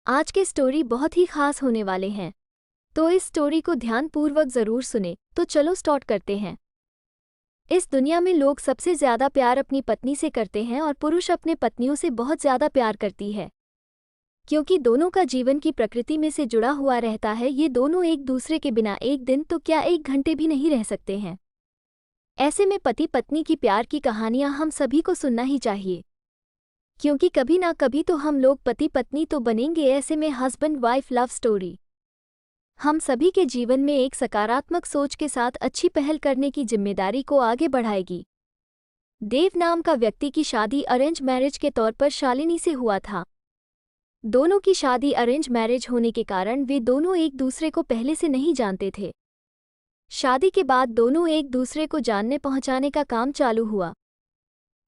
आज के स्टोरी बहुत ही खास होने वाले हैं, तो इस स्टोरी को ध्यानपूर्वक ज़रूर सुने। तो चलो स्टार्ट करते हैं। इस दुनिया में लोग सबसे ज़्यादा प्यार अपनी पत्नी से करते हैं और पुरुष अपने पत्नियों से बहुत ज़्यादा प्यार करती है, क्योंकि दोनों का जीवन की प्रकृति में से जुड़ा हुआ रहता है। ये दोनों एक दूसरे के बिना एक दिन तो क्या एक घंटे भी नहीं रह सकते हैं। ऐसे में पति पत्नी की प्यार की कहानियाँ हम सभी को सुनना ही चाहिए, क्योंकि कभी ना कभी तो हम लोग पति पत्नी तो बनेंगे। ऐसे में हस्बैंड वाइफ लव स्टोरी हम सभी के जीवन में एक सकारात्मक सोच के साथ अच्छी पहल करने की जिम्मेदारी को आगे बढ़ाएगी। देव नाम का व्यक्ति की शादी अरेंज मैरिज के तौर पर शालिनी से हुआ था। दोनों की शादी अरेंज मैरिज होने के कारण वे दोनों एक दूसरे को पहले से नहीं जानते थे। शादी के बाद दोनों एक दूसरे को जानने पहुंचाने का काम चालू हुआ।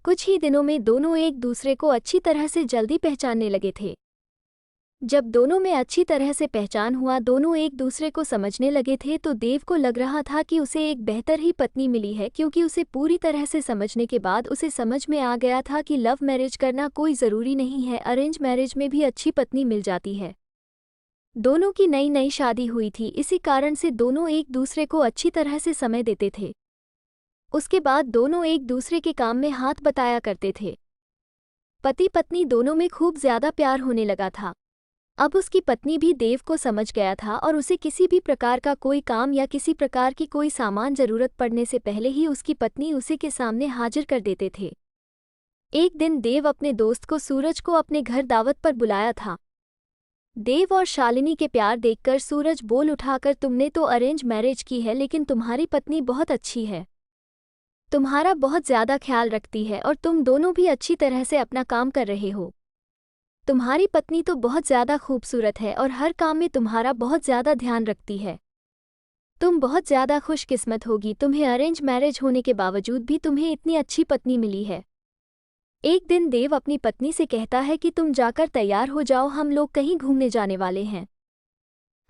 कुछ ही दिनों में दोनों एक दूसरे को अच्छी तरह से जल्दी पहचानने लगे थे। जब दोनों में अच्छी तरह से पहचान हुआ, दोनों एक दूसरे को समझने लगे थे, तो देव को लग रहा था कि उसे एक बेहतर ही पत्नी मिली है, क्योंकि उसे पूरी तरह से समझने के बाद उसे समझ में आ गया था कि लव मैरिज करना कोई ज़रूरी नहीं है, अरेंज मैरिज में भी अच्छी पत्नी मिल जाती है। दोनों की नई नई शादी हुई थी, इसी कारण से दोनों एक दूसरे को अच्छी तरह से समय देते थे। उसके बाद दोनों एक दूसरे के काम में हाथ बटाया करते थे। पति पत्नी दोनों में खूब ज़्यादा प्यार होने लगा था। अब उसकी पत्नी भी देव को समझ गया था और उसे किसी भी प्रकार का कोई काम या किसी प्रकार की कोई सामान ज़रूरत पड़ने से पहले ही उसकी पत्नी उसी के सामने हाजिर कर देते थे। एक दिन देव अपने दोस्त को सूरज को अपने घर दावत पर बुलाया था। देव और शालिनी के प्यार देखकर सूरज बोल उठाकर, तुमने तो अरेंज मैरिज की है, लेकिन तुम्हारी पत्नी बहुत अच्छी है, तुम्हारा बहुत ज़्यादा ख्याल रखती है और तुम दोनों भी अच्छी तरह से अपना काम कर रहे हो। तुम्हारी पत्नी तो बहुत ज़्यादा खूबसूरत है और हर काम में तुम्हारा बहुत ज़्यादा ध्यान रखती है। तुम बहुत ज़्यादा खुशकिस्मत होगी, तुम्हें अरेंज मैरिज होने के बावजूद भी तुम्हें इतनी अच्छी पत्नी मिली है। एक दिन देव अपनी पत्नी से कहता है कि तुम जाकर तैयार हो जाओ, हम लोग कहीं घूमने जाने वाले हैं।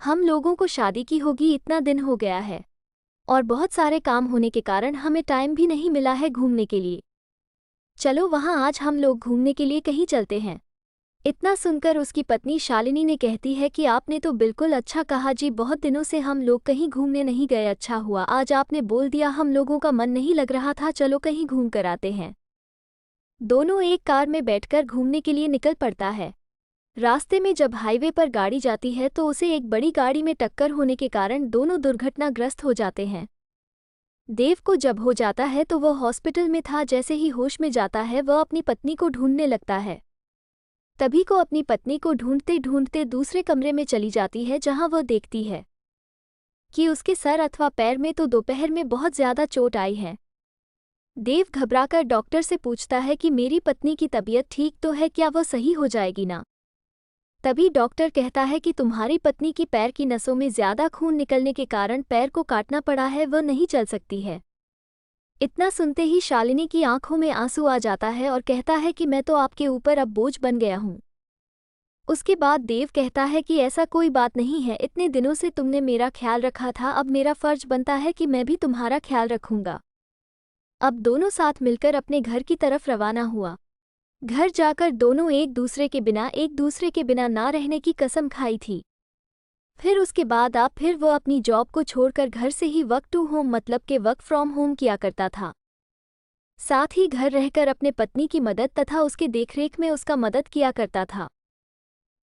हम लोगों को शादी की होगी, इतना दिन हो गया है और बहुत सारे काम होने के कारण हमें टाइम भी नहीं मिला है घूमने के लिए। चलो वहाँ आज हम लोग घूमने के लिए कहीं चलते हैं। इतना सुनकर उसकी पत्नी शालिनी ने कहती है कि आपने तो बिल्कुल अच्छा कहा जी, बहुत दिनों से हम लोग कहीं घूमने नहीं गए, अच्छा हुआ आज आपने बोल दिया, हम लोगों का मन नहीं लग रहा था, चलो कहीं घूम कर आते हैं। दोनों एक कार में बैठकर घूमने के लिए निकल पड़ता है। रास्ते में जब हाईवे पर गाड़ी जाती है तो उसे एक बड़ी गाड़ी में टक्कर होने के कारण दोनों दुर्घटनाग्रस्त हो जाते हैं। देव को जब हो जाता है तो वह हॉस्पिटल में था। जैसे ही होश में जाता है वह अपनी पत्नी को ढूंढने लगता है। तभी को अपनी पत्नी को ढूंढते ढूंढते दूसरे कमरे में चली जाती है, जहां वह देखती है कि उसके सर अथवा पैर में तो दोपहर में बहुत ज़्यादा चोट आई है। देव घबराकर डॉक्टर से पूछता है कि मेरी पत्नी की तबीयत ठीक तो है, क्या वह सही हो जाएगी ना? तभी डॉक्टर कहता है कि तुम्हारी पत्नी की पैर की नसों में ज़्यादा खून निकलने के कारण पैर को काटना पड़ा है, वह नहीं चल सकती है। इतना सुनते ही शालिनी की आंखों में आंसू आ जाता है और कहता है कि मैं तो आपके ऊपर अब बोझ बन गया हूँ। उसके बाद देव कहता है कि ऐसा कोई बात नहीं है, इतने दिनों से तुमने मेरा ख्याल रखा था, अब मेरा फर्ज बनता है कि मैं भी तुम्हारा ख्याल रखूंगा। अब दोनों साथ मिलकर अपने घर की तरफ रवाना हुआ। घर जाकर दोनों एक दूसरे के बिना ना रहने की कसम खाई थी। फिर उसके बाद फिर वो अपनी जॉब को छोड़कर घर से ही वर्क टू होम मतलब के वर्क फ्रॉम होम किया करता था। साथ ही घर रहकर अपने पत्नी की मदद तथा उसके देखरेख में उसका मदद किया करता था।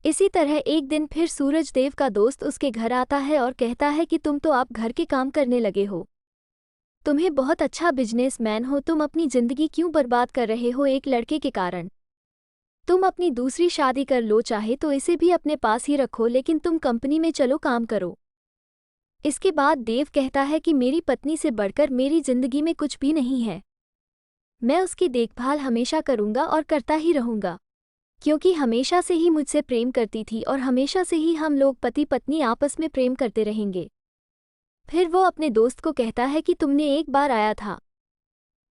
इसी तरह एक दिन फिर सूरज देव का दोस्त उसके घर आता है और कहता है कि तुम तो आप घर के काम करने लगे हो, तुम्हें बहुत अच्छा बिजनेसमैन हो, तुम अपनी जिंदगी क्यों बर्बाद कर रहे हो एक लड़के के कारण? तुम अपनी दूसरी शादी कर लो, चाहे तो इसे भी अपने पास ही रखो, लेकिन तुम कंपनी में चलो काम करो। इसके बाद देव कहता है कि मेरी पत्नी से बढ़कर मेरी जिंदगी में कुछ भी नहीं है, मैं उसकी देखभाल हमेशा करूंगा और करता ही रहूंगा, क्योंकि हमेशा से ही मुझसे प्रेम करती थी और हमेशा से ही हम लोग पति पत्नी आपस में प्रेम करते रहेंगे। फिर वो अपने दोस्त को कहता है कि तुमने एक बार आया था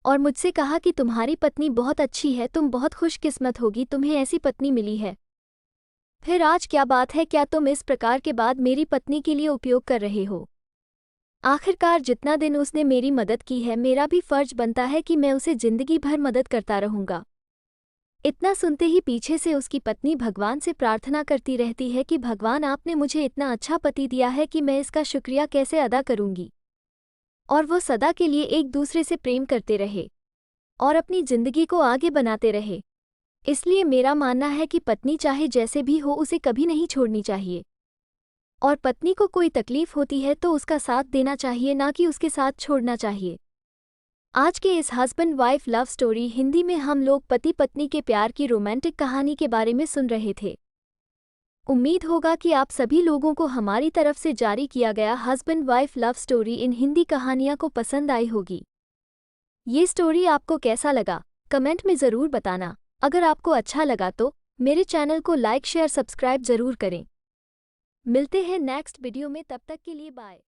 और मुझसे कहा कि तुम्हारी पत्नी बहुत अच्छी है, तुम बहुत खुशकिस्मत होगी, तुम्हें ऐसी पत्नी मिली है। फिर आज क्या बात है, क्या तुम इस प्रकार के बाद मेरी पत्नी के लिए उपयोग कर रहे हो? आखिरकार जितना दिन उसने मेरी मदद की है, मेरा भी फर्ज बनता है कि मैं उसे जिंदगी भर मदद करता रहूंगा। इतना सुनते ही पीछे से उसकी पत्नी भगवान से प्रार्थना करती रहती है कि भगवान आपने मुझे इतना अच्छा पति दिया है कि मैं इसका शुक्रिया कैसे अदा करूंगी। और वो सदा के लिए एक दूसरे से प्रेम करते रहे और अपनी जिंदगी को आगे बनाते रहे। इसलिए मेरा मानना है कि पत्नी चाहे जैसे भी हो उसे कभी नहीं छोड़नी चाहिए। और पत्नी को कोई तकलीफ होती है तो उसका साथ देना चाहिए, ना कि उसके साथ छोड़ना चाहिए। आज के इस husband wife love story Hindi में हम लोग पति पत्नी के प्यार की रोमांटिक कहानी के बारे में सुन रहे थे। उम्मीद होगा कि आप सभी लोगों को हमारी तरफ से जारी किया गया husband wife love story in Hindi कहानियां को पसंद आई होगी। ये स्टोरी आपको कैसा लगा कमेंट में ज़रूर बताना। अगर आपको अच्छा लगा तो मेरे चैनल को लाइक शेयर सब्सक्राइब ज़रूर करें। मिलते हैं नेक्स्ट वीडियो में, तब तक के लिए बाय।